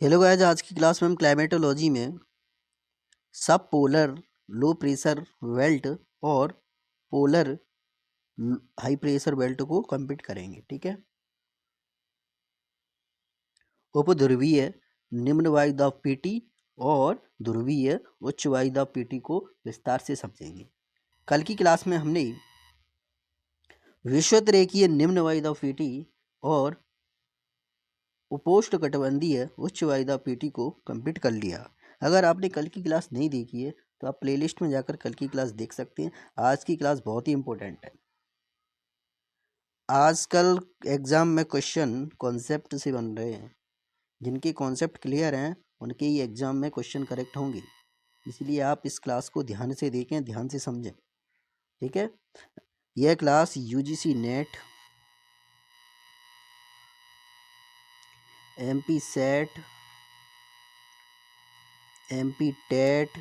Hello guys, आज की class में हम क्लाइमेटोलॉजी में सब पोलर लो प्रेशर बेल्ट और पोलर हाई प्रेशर बेल्ट को कंप्लीट करेंगे। ठीक है। उपध्रुवीय निम्न वायुदाब पेटी और ध्रुवीय उच्च वायुदाब पेटी को विस्तार से समझेंगे। कल की क्लास में हमने विषुवत-रेखीय निम्न वायुदाब पेटी और उपोष्णकटिबंधीय उच्च वायुदाब पेटी को कंप्लीट कर लिया। अगर आपने कल की क्लास नहीं देखी है तो आप प्लेलिस्ट में जाकर कल की क्लास देख सकते हैं। आज की क्लास बहुत ही इम्पोर्टेंट है। आजकल एग्जाम में क्वेश्चन कॉन्सेप्ट से बन रहे हैं। जिनके कॉन्सेप्ट क्लियर हैं उनके ही एग्जाम में क्वेश्चन करेक्ट होंगे। इसलिए आप इस क्लास को ध्यान से देखें, ध्यान से समझें। ठीक है। यह class UGC NET, MP SET, MP TET,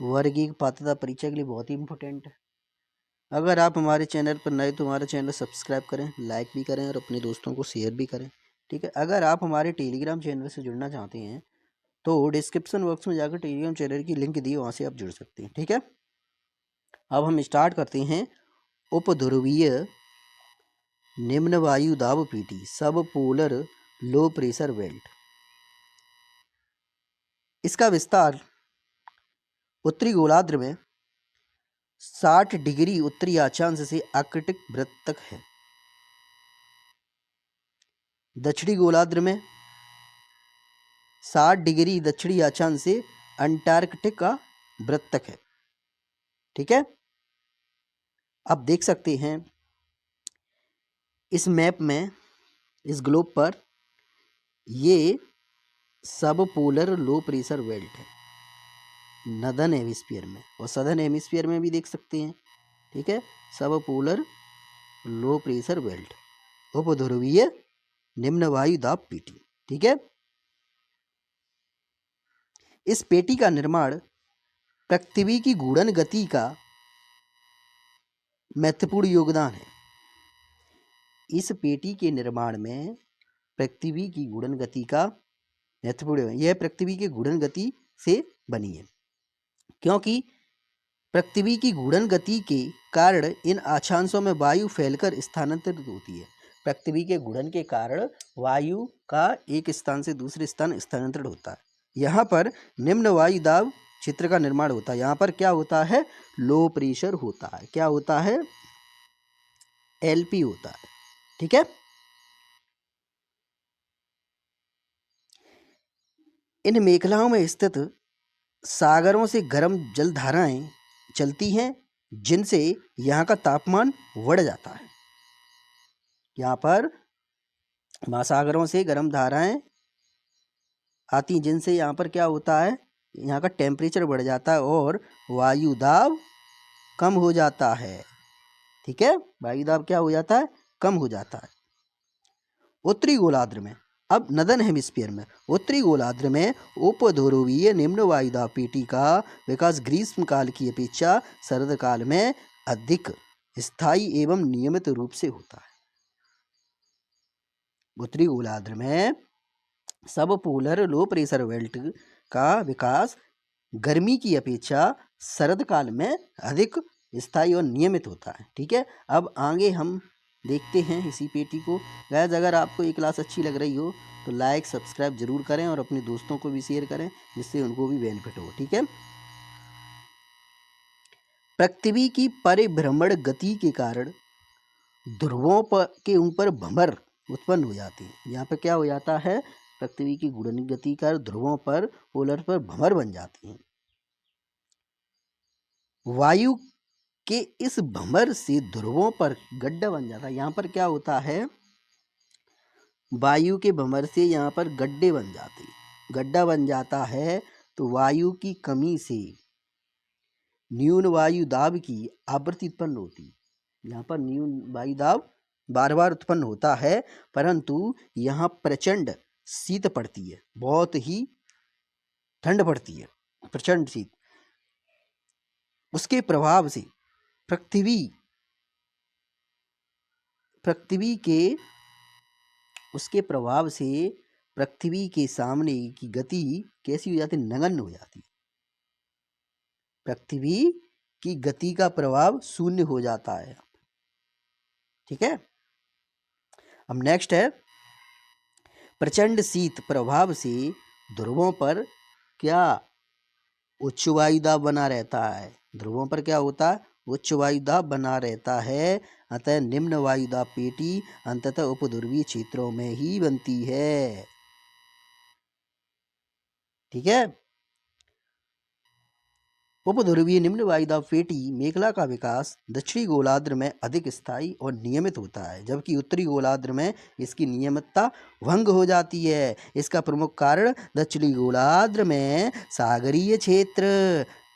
वर्गीय पात्रता परीक्षा के लिए बहुत ही इम्पोर्टेंट है। अगर आप हमारे चैनल पर नए तो हमारा चैनल सब्सक्राइब करें, लाइक भी करें और अपने दोस्तों को शेयर भी करें। ठीक है। अगर आप हमारे टेलीग्राम चैनल से जुड़ना चाहते हैं तो डिस्क्रिप्शन बॉक्स में जाकर टेलीग्राम चैनल की लिंक दी, वहाँ से आप जुड़ सकते हैं। ठीक है। अब हम स्टार्ट करते हैं। उपध्रुवीय निम्न वायु दाब पेटी सब पोलर लो प्रेशर बेल्ट। इसका विस्तार उत्तरी गोलार्ध में 60 डिग्री उत्तरी अक्षांश से आर्कटिक वृत्त तक है। दक्षिणी गोलार्ध में 60 डिग्री दक्षिणी अक्षांश से अंटार्कटिक का वृत्त तक है। ठीक है। आप देख सकते हैं इस मैप में, इस ग्लोब पर, ये सब पोलर लो प्रेशर बेल्ट है नॉर्दर्न हेमिस्फीयर में, और सदर्न हेमिस्फीयर में भी देख सकते हैं। ठीक है। सब पोलर लो प्रेशर बेल्ट, उपध्रुवीय निम्न वायु दाब पेटी। ठीक है। इस पेटी का निर्माण पृथ्वी की घूर्णन गति का महत्वपूर्ण योगदान है। इस पेटी के निर्माण में पृथ्वी की घूर्णन गति का महत्वपूर्ण, यह पृथ्वी के घूर्णन गति से बनी है, क्योंकि पृथ्वी की घूर्णन गति के कारण इन अक्षांशों में वायु फैलकर स्थानांतरित होती है। पृथ्वी के घूर्णन के कारण वायु का एक स्थान से दूसरे स्थान स्थानांतरित होता है। यहाँ पर निम्न वायु दाब क्षेत्र का निर्माण होता है। यहाँ पर क्या होता है? लो प्रेशर होता है। क्या होता है? एलपी होता है। ठीक है। इन मेखलाओं में स्थित सागरों से गर्म जल धाराएं चलती हैं, जिनसे यहाँ का तापमान बढ़ जाता है। यहाँ पर महासागरों से गर्म धाराएं आती, जिनसे यहाँ पर क्या होता है? यहाँ का टेम्परेचर बढ़ जाता है और वायु दाब कम हो जाता है। ठीक है। वायु दाब क्या हो जाता है? कम हो जाता है। उत्तरी गोलार्ध में, अब नॉर्दर्न हेमिस्फीयर में, उत्तरी गोलार्ध में उपध्रुवीय निम्न वायुदाब पेटी का विकास ग्रीष्म काल की अपेक्षा शरद काल में अधिक स्थायी एवं नियमित रूप से होता है। उत्तरी गोलार्ध में सब पोलर लो प्रेशर बेल्ट का विकास गर्मी की अपेक्षा शरद काल में अधिक स्थायी और नियमित होता है। ठीक है। अब आगे हम देखते हैं इसी पेटी को। गाइस, अगर आपको ये क्लास अच्छी लग रही हो तो लाइक सब्सक्राइब जरूर करें और अपने दोस्तों को भी शेयर करें, जिससे उनको भी बेनिफिट हो। ठीक है। पृथ्वी की परिभ्रमण गति के कारण ध्रुवों पर के ऊपर भंवर उत्पन्न हो जाती है। यहाँ पर क्या हो जाता है? पृथ्वी की घूर्णन गति का ध्रुवों पर, पोलर पर भंवर बन जाती है। वायु के इस भंवर से ध्रुवों पर गड्ढा बन जाता है। यहाँ पर क्या होता है? वायु के भंवर से यहाँ पर गड्ढे बन जाते हैं, गड्ढा बन जाता है। तो वायु की कमी से न्यून वायु दाब की आवृत्ति उत्पन्न होती है। यहाँ पर न्यून वायु दाब बार बार उत्पन्न होता है, परंतु यहाँ प्रचंड शीत पड़ती है, बहुत ही ठंड पड़ती है, प्रचंड शीत। उसके प्रभाव से पृथ्वी के उसके प्रभाव से पृथ्वी के सामने की गति कैसी हो जाती है? नगण्य हो जाती है। पृथ्वी की गति का प्रभाव शून्य हो जाता है। ठीक है। अब नेक्स्ट है, प्रचंड शीत प्रभाव से ध्रुवों पर क्या उच्च वायुदाब बना रहता है? ध्रुवों पर क्या होता है? उच्च वायुदाब बना रहता है। अतः निम्न वायुदाब पेटी अंततः उपध्रुवीय क्षेत्रों में ही बनती है। ठीक है। उपध्रुवीय निम्न वायुदाब पेटी मेखला का विकास दक्षिणी गोलार्ध में अधिक स्थायी और नियमित होता है, जबकि उत्तरी गोलार्ध में इसकी नियमितता भंग हो जाती है। इसका प्रमुख कारण दक्षिणी गोलार्ध में सागरीय क्षेत्र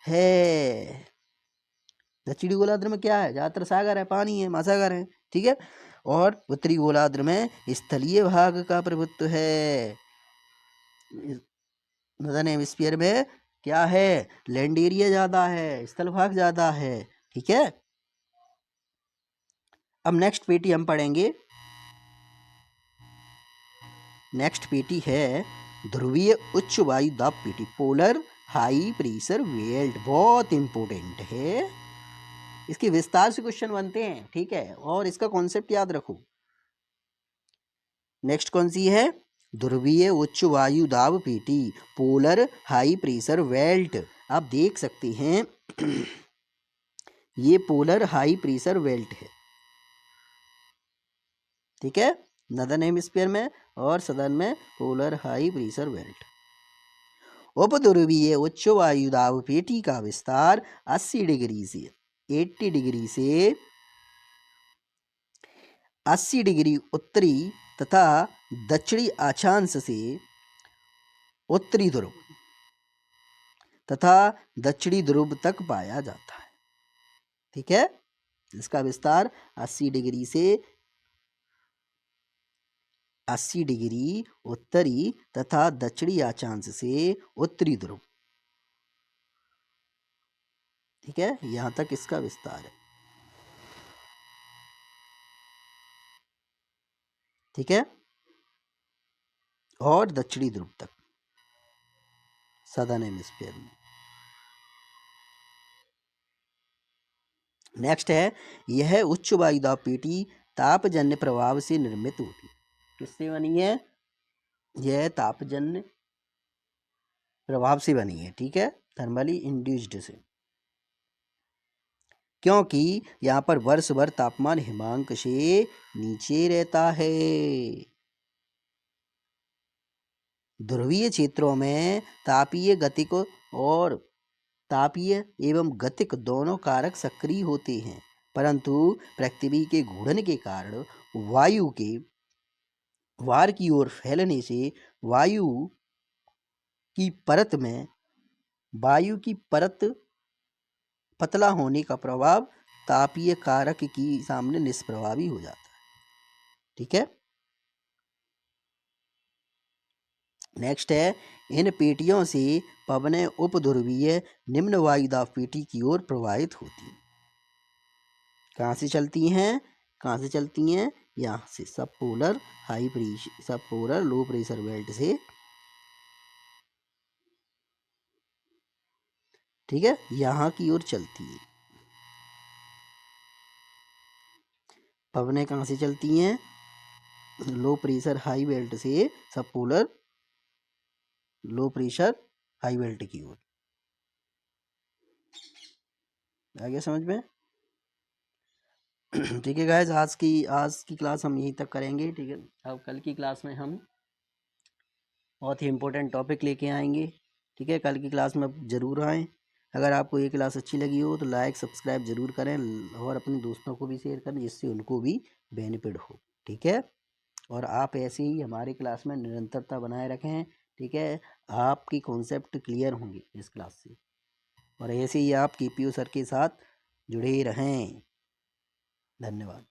है। दक्षिणी गोलार्ध में क्या है? ज्यादातर सागर है, पानी है, महासागर है। ठीक है। और उत्तरी गोलार्ध में स्थलीय भाग का प्रभुत्व है। नदन हेमिस्फीयर में क्या है? लैंड एरिया ज्यादा है, स्थल भाग ज्यादा है। ठीक है। अब नेक्स्ट पेटी हम पढ़ेंगे। नेक्स्ट पेटी है ध्रुवीय उच्च वायु दाब पेटी, पोलर हाई प्रेशर बेल्ट। बहुत इंपॉर्टेंट है, इसके विस्तार से क्वेश्चन बनते हैं। ठीक है। और इसका कॉन्सेप्ट याद रखो। नेक्स्ट कौन सी है? ध्रुवीय उच्च वायु दाब पेटी, पोलर हाई प्रेशर बेल्ट। आप देख सकते हैं ये पोलर हाई प्रेशर बेल्ट है। ठीक है। नदन हेमिस्फीयर में और सदर्न में पोलर हाई प्रेशर बेल्ट। उपध्रुवीय उच्च वायु दाब पेटी का विस्तार 80 डिग्री से 80 डिग्री से 80 डिग्री उत्तरी तथा दक्षिणी अक्षांश से उत्तरी ध्रुव तथा दक्षिणी ध्रुव तक पाया जाता है। ठीक है। इसका विस्तार 80 डिग्री से 80 डिग्री उत्तरी तथा दक्षिणी अक्षांश से उत्तरी ध्रुव। ठीक है। यहां तक इसका विस्तार है। ठीक है। और दक्षिणी ध्रुव तक सदर्न हेमिस्फीयर में। नेक्स्ट है, यह उच्च वायुदाब पेटी तापजन्य प्रभाव से निर्मित होती है। किससे बनी है? यह तापजन्य प्रभाव से बनी है। ठीक है। थर्मली इंड्यूस्ड से, क्योंकि यहाँ पर वर्ष भर तापमान हिमांक से नीचे रहता है। ध्रुवीय क्षेत्रों में तापीय गतिक और तापीय एवं गतिक दोनों कारक सक्रिय होते हैं, परंतु पृथ्वी के घूर्णन के कारण वायु के वार की ओर फैलने से वायु की परत पतला होने का प्रभाव तापीय कारक की सामने निष्प्रभावी हो जाता है। ठीक है। नेक्स्ट है, इन पेटियों से पवनें उपध्रुवीय निम्न वायुदाब पेटी की ओर प्रवाहित होती हैं। कहाँ से चलती हैं? कहाँ से चलती हैं? यहाँ से सब पोलर लो प्रेशर बेल्ट से। ठीक है। यहाँ की ओर चलती है। पवनें कहाँ से चलती हैं? लो प्रेशर हाई बेल्ट से सब polar low pressure high belt की ओर। आ गया समझ में? ठीक है गाइस, आज की क्लास हम यहीं तक करेंगे। ठीक है। अब कल की क्लास में हम बहुत ही इम्पोर्टेंट टॉपिक लेके आएंगे। ठीक है। कल की क्लास में ज़रूर आएँ। अगर आपको ये क्लास अच्छी लगी हो तो लाइक सब्सक्राइब ज़रूर करें और अपने दोस्तों को भी शेयर करें, जिससे उनको भी बेनिफिट हो। ठीक है। और आप ऐसे ही हमारी क्लास में निरंतरता बनाए रखें। ठीक है। आपकी कॉन्सेप्ट क्लियर होंगे इस क्लास से, और ऐसे ही आप KPO सर के साथ जुड़े रहें। धन्यवाद।